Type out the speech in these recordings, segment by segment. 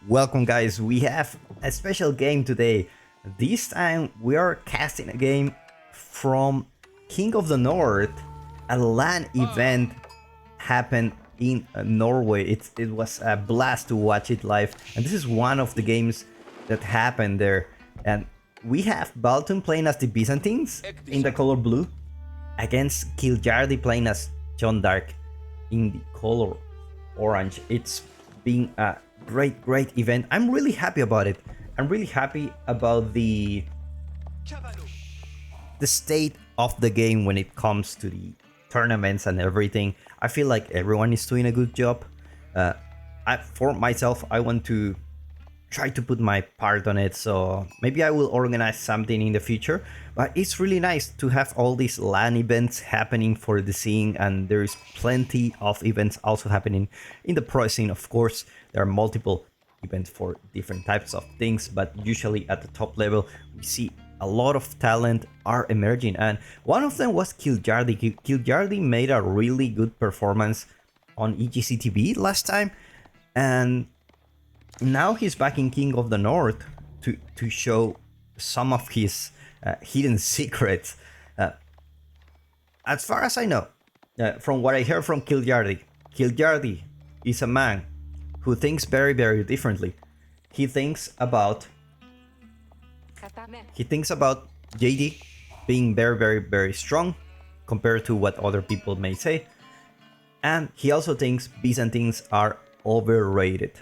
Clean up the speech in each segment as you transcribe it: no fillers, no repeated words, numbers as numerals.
Welcome guys, we have a special game today. This time we are casting a game from King of the North. A LAN event happened in Norway. It was a blast to watch it live, and this is one of the games that happened there. And we have Baltune playing as the Byzantines in the color blue against Kiljardi playing as Jeanne in the color orange. It's been a great event. I'm really happy about it. I'm really happy about the state of the game when it comes to the tournaments and everything. I feel like everyone is doing a good job. For myself, I want to try to put my part on it, so maybe I will organize something in the future. But it's really nice to have all these LAN events happening for the scene, and there is plenty of events also happening in the pro scene. Of course, there are multiple events for different types of things, but usually at the top level we see a lot of talent are emerging, and one of them was Kiljardi. Kiljardi made a really good performance on EGCTV last time, and now he's back in King of the North to show some of his hidden secrets. As far as I know, from what I heard from Kiljardi, Kiljardi is a man who thinks very differently. He thinks about JD being very strong compared to what other people may say, and he also thinks Byzantines are overrated.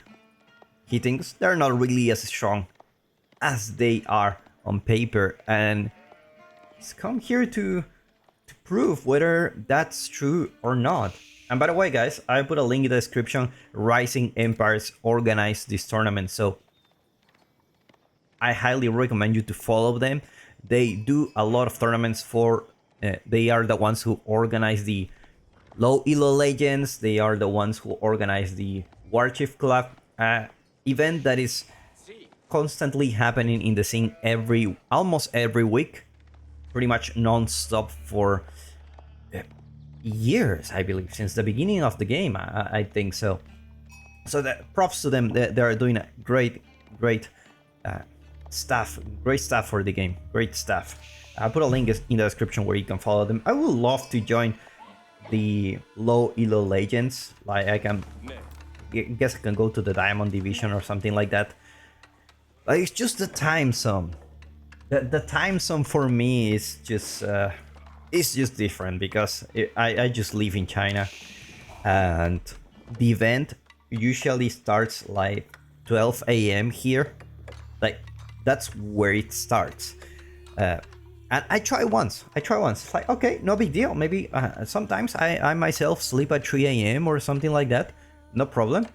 He thinks they're not really as strong as they are on paper, and he's come here to prove whether that's true or not. And by the way, guys, I put a link in the description. Rising Empires organized this tournament, so I highly recommend you to follow them. They do a lot of tournaments for... they are the ones who organize the Low Elo Legends. They are the ones who organize the Warchief Club event that is constantly happening in the scene almost every week, pretty much non-stop for years, I believe, since the beginning of the game. I think so. So that props to them. They are doing a great stuff for the game. Great stuff. I'll put a link in the description where you can follow them. I would love to join the Low Elo Legends. Like I guess I can go to the Diamond Division or something like that. But it's just the time zone. The time zone for me is just it's just different because I just live in China, and the event usually starts like 12 a.m. here. Like that's where it starts. And I try once. It's like, okay, no big deal. Maybe sometimes I myself sleep at 3 a.m. or something like that. No problem.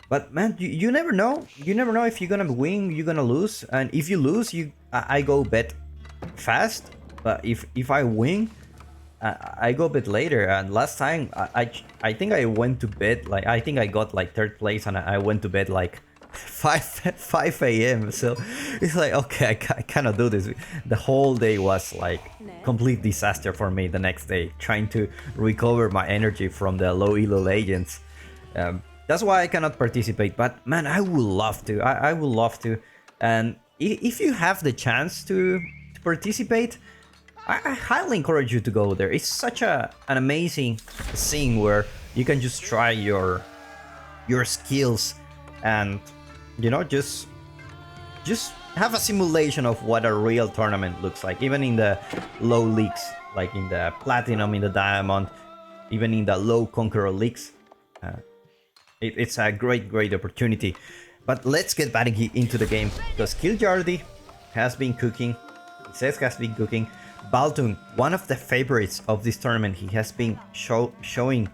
But man, you never know. You never know if you're gonna win, you're gonna lose. And if you lose, I go bet fast. But if I win, I go bet later. And last time, I think I went to bed, like, I think I got like third place, and I went to bed like 5 a.m. So it's like, okay, I cannot do this. The whole day was like complete disaster for me the next day, trying to recover my energy from the Low Elo Legends. That's why I cannot participate, but man, I would love to. I would love to. And if you have the chance to participate, I highly encourage you to go there. It's such an amazing scene where you can just try your skills, and you know, just have a simulation of what a real tournament looks like, even in the low leagues, like in the Platinum, in the Diamond, even in the low Conqueror leagues. It's a great opportunity. But let's get back into the game, because Kiljardi has been cooking. He says has been cooking. Baltune, one of the favorites of this tournament, he has been showing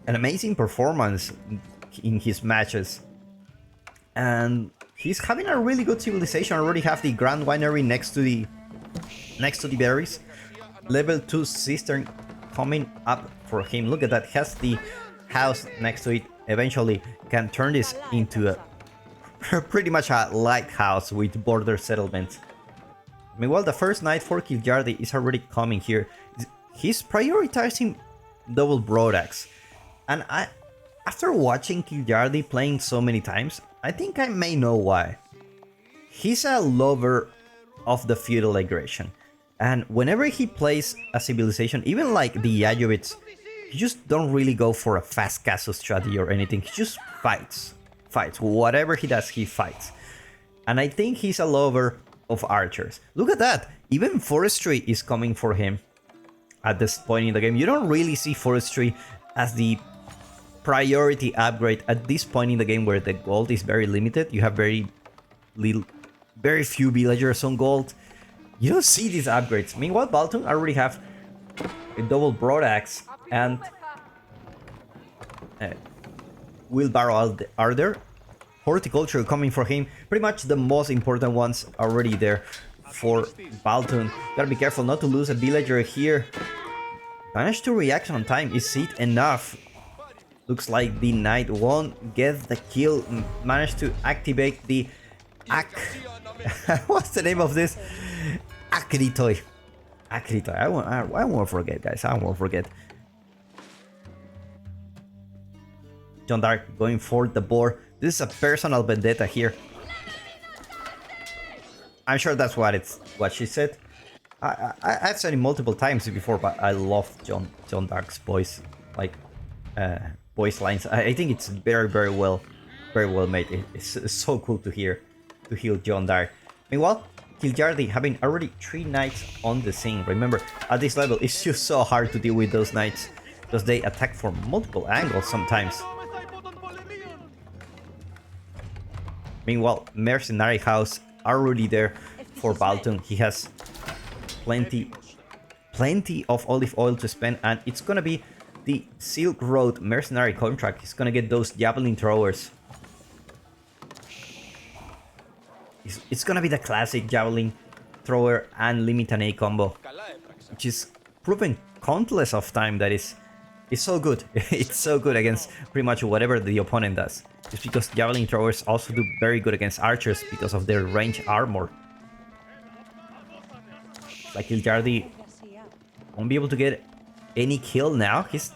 an amazing performance in his matches, and he's having a really good civilization. Already have the Grand Winery next to the berries. Level 2 cistern coming up for him. Look at that, he has the house next to it. Eventually can turn this into a pretty much a lighthouse with border settlements. Meanwhile, the first night for Kiljardi is already coming here. He's prioritizing double broadaxe, and after watching Kiljardi playing so many times, I think I may know why. He's a lover of the feudal aggression. And whenever he plays a civilization, even like the Ayyubids, he just don't really go for a fast castle strategy or anything. He just fights. Fights. Whatever he does, he fights. And I think he's a lover of archers. Look at that. Even forestry is coming for him at this point in the game. You don't really see forestry as the priority upgrade at this point in the game where the gold is very limited. You have very few villagers on gold. You don't see these upgrades. Meanwhile, Baltune already have a double broadaxe and wheelbarrow are there. Horticulture coming for him. Pretty much the most important ones already there for Baltune. Gotta be careful not to lose a villager here. Managed to react on time. Is it enough? Looks like the knight won't get the kill. Managed to activate the what's the name of this? Akritoi. Akritoi. I won't forget, guys. I won't forget. Jeanne d'Arc going for the board. This is a personal vendetta here. I'm sure that's what she said. I've said it multiple times before, but I love Jeanne d'Arc's voice, like voice lines. I think it's very well made. It's so cool to hear Jeanne d'Arc. Meanwhile, Kiljardi having already 3 knights on the scene. Remember, at this level, it's just so hard to deal with those knights because they attack from multiple angles sometimes. Meanwhile, Mercenary House already there for Baltune. He has plenty of olive oil to spend, and it's gonna be the Silk Road mercenary contract. He's gonna get those javelin throwers. It's gonna be the classic javelin thrower and Limitane combo, which is proven countless of time that is so good. It's so good against pretty much whatever the opponent does. Just because javelin throwers also do very good against archers because of their range armor. Like Kiljardi won't be able to get any kill now. He's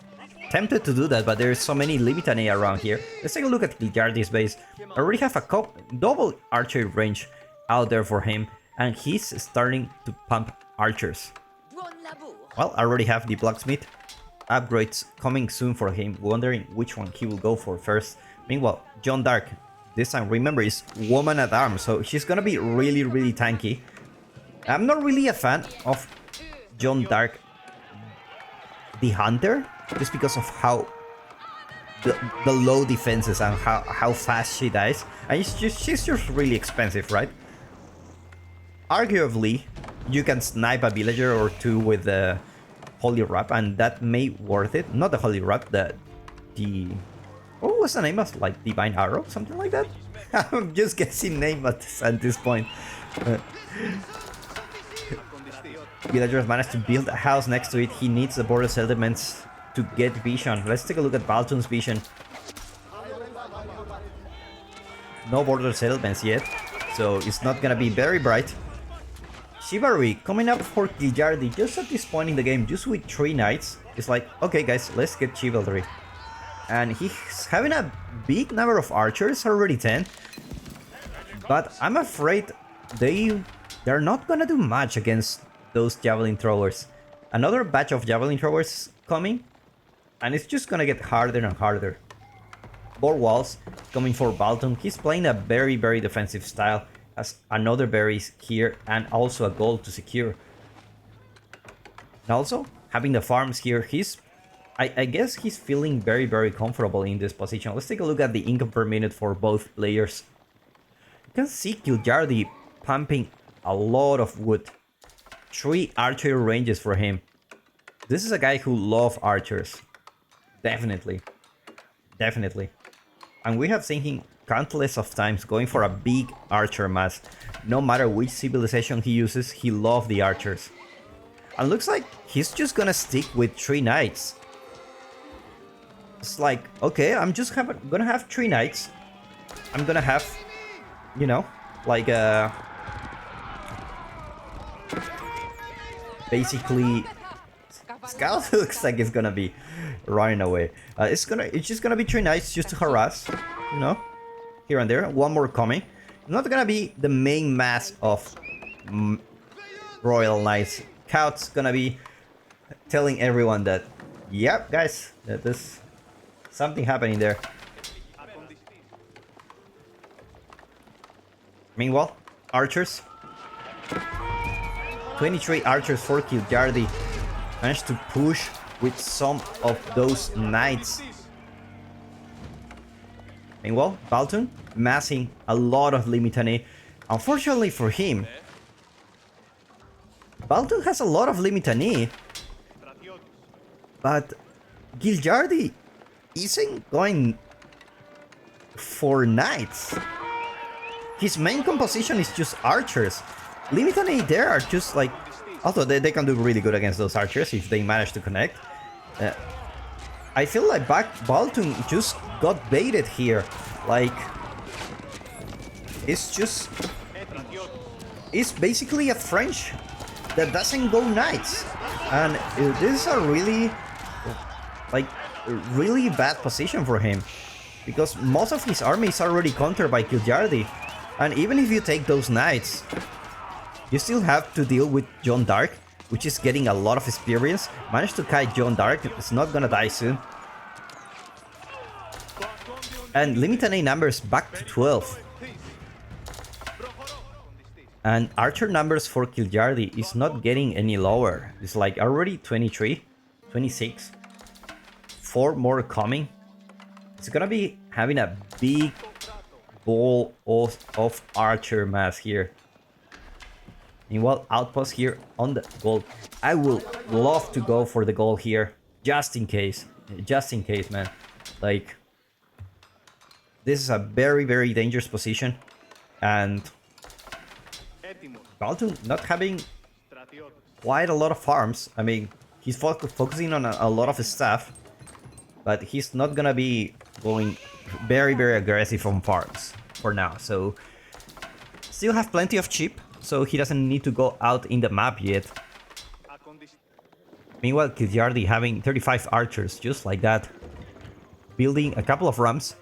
tempted to do that, but there's so many Limitane around here. Let's take a look at Kiljardi's base. I already have a double archery range out there for him, and he's starting to pump archers. Well, I already have the blacksmith upgrades coming soon for him, wondering which one he will go for first. Meanwhile, Jeanne d'Arc, this time, remember, is woman at arms, so she's gonna be really tanky. I'm not really a fan of Jeanne d'Arc the Hunter, just because of how the low defenses and how fast she dies. And she's just really expensive, right? Arguably, you can snipe a villager or two with the Holy Wrap, and that may worth it. Not the Holy Wrap, the what was the name of, like, Divine Arrow, something like that. I'm just guessing name at this point. Villagers managed to build a house next to it. He needs the border settlements to get vision. Let's take a look at Baltune's vision. No border settlements yet, so it's not gonna be very bright. Chivalry coming up for Kiljardi just at this point in the game, just with 3 knights. It's like, okay guys, let's get chivalry. And he's having a big number of archers, already 10. But I'm afraid they're not gonna do much against those javelin throwers. Another batch of javelin throwers coming, and it's just gonna get harder and harder. Board walls coming for Baltune. He's playing a very defensive style. Has another berries here and also a gold to secure. And also having the farms here, I guess he's feeling very comfortable in this position. Let's take a look at the income per minute for both players. You can see Kiljardi pumping a lot of wood. 3 archery ranges for him. This is a guy who loves archers. Definitely. And we have seen him countless of times going for a big archer mass. No matter which civilization he uses, he loves the archers. And looks like he's just gonna stick with 3 knights. It's like, okay, I'm just gonna have 3 knights. I'm gonna have, you know, like basically, Scout looks like it's gonna be running away. It's just gonna be 3 knights just to harass, you know. here and there. One more coming. Not gonna be the main mass of Royal Knights. Scout's gonna be telling everyone that, yep, guys, that there's something happening there. Meanwhile, archers. 23 archers for Kiljardi. Managed to push with some of those knights. Meanwhile, Baltune massing a lot of Limitane. Unfortunately for him, Baltune has a lot of Limitane, but Kiljardi isn't going for knights. His main composition is just archers. Limitane there are just like, although they can do really good against those archers if they manage to connect. I feel like Baltune just got baited here. Like, it's basically a French that doesn't go knights, and this is a really bad position for him, because most of his army is already countered by Kiljardi, and even if you take those knights, you still have to deal with Jeanne d'Arc, which is getting a lot of experience. Managed to kite Jeanne d'Arc, it's not gonna die soon. And Limitane numbers back to 12. And archer numbers for Kiljardi is not getting any lower. It's like already 23, 26. 4 more coming. It's gonna be having a big ball of archer mass here. Meanwhile, outpost here on the gold. I would love to go for the goal here, just in case. Just in case, man. Like, this is a very, very dangerous position. And Baltune not having quite a lot of farms. I mean, he's focusing on a lot of stuff, but he's not gonna be going very, very aggressive on farms for now. So, still have plenty of cheap, so he doesn't need to go out in the map yet. Meanwhile, Kiljardi having 35 archers, just like that. Building a couple of ramps,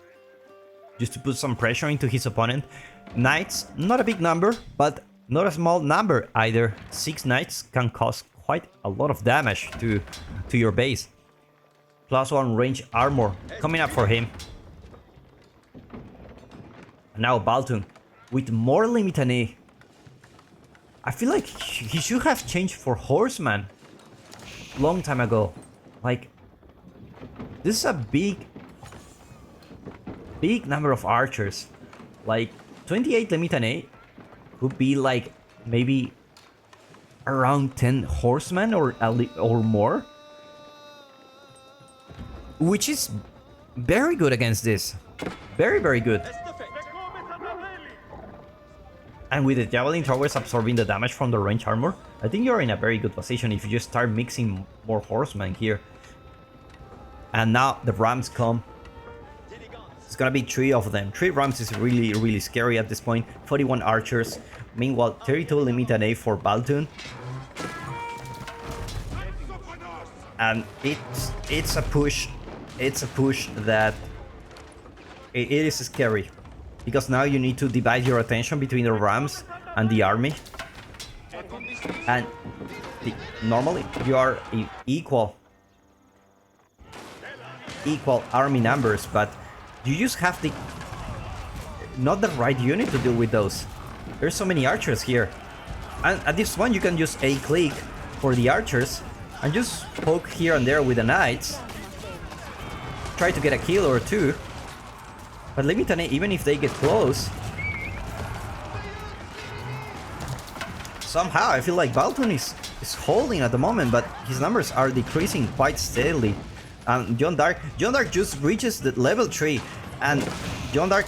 just to put some pressure into his opponent. Knights, not a big number, but not a small number either. 6 knights can cause quite a lot of damage to your base. +1 range armor coming up for him. Now Baltune with more Limitane. I feel like he should have changed for horseman long time ago. Like, this is a big number of archers. Like 28 Limitane could be like maybe around 10 horsemen or more, which is very good against this. Very, very good. And with the javelin towers absorbing the damage from the range armor, I think you're in a very good position if you just start mixing more horsemen here. And now the rams come. It's gonna be 3 of them. 3 rams is really, really scary at this point. 41 archers. Meanwhile, 32 Limitane for Baltune. And it's a push. It's a push that it is scary. Because now you need to divide your attention between the rams and the army. And normally you are equal army numbers, but you just have not the right unit to deal with those. There's so many archers here. And at this one you can just A-click for the archers and just poke here and there with the knights. Try to get a kill or 2. But Limitane, even if they get close, somehow I feel like Baltune is holding at the moment, but his numbers are decreasing quite steadily. And Jeanne d'Arc just reaches the level 3, and Jeanne d'Arc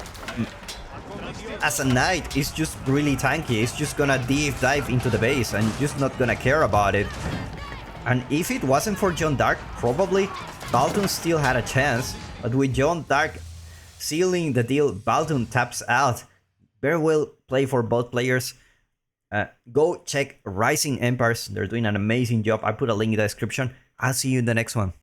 as a knight is just really tanky. It's just gonna dive into the base and just not gonna care about it. And if it wasn't for Jeanne d'Arc, probably Baltune still had a chance, but with Jeanne d'Arc sealing the deal, Baltune taps out. Very well played for both players. Go check Rising Empires. They're doing an amazing job. I put a link in the description. I'll see you in the next one.